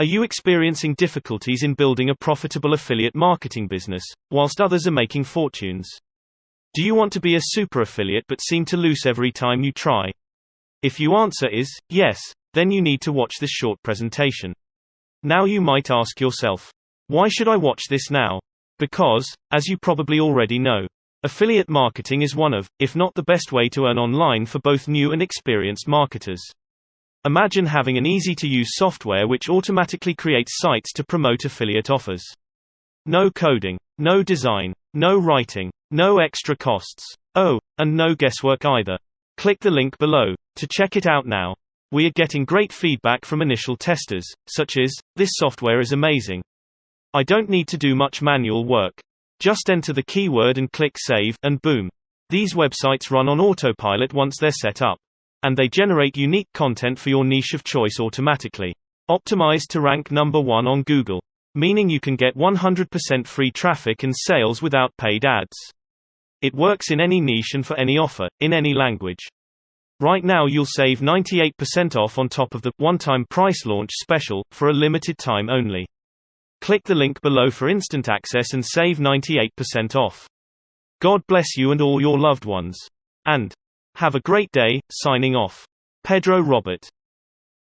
Are you experiencing difficulties in building a profitable affiliate marketing business, whilst others are making fortunes? Do you want to be a super affiliate but seem to lose every time you try? If your answer is yes, then you need to watch this short presentation. Now you might ask yourself, why should I watch this now? Because, as you probably already know, affiliate marketing is one of, if not the best way to earn online for both new and experienced marketers. Imagine having an easy-to-use software which automatically creates sites to promote affiliate offers. No coding, no design, no writing, no extra costs. Oh, and no guesswork either. Click the link below to check it out now. We are getting great feedback from initial testers, such as, "This software is amazing. I don't need to do much manual work. Just enter the keyword and click save, and boom. These websites run on autopilot once they're set up. And they generate unique content for your niche of choice automatically. Optimized to rank number 1 on Google. Meaning you can get 100% free traffic and sales without paid ads. It works in any niche and for any offer, in any language. Right now you'll save 98% off on top of the one-time price launch special, for a limited time only. Click the link below for instant access and save 98% off. God bless you and all your loved ones. And have a great day. Signing off. Pedro Robert.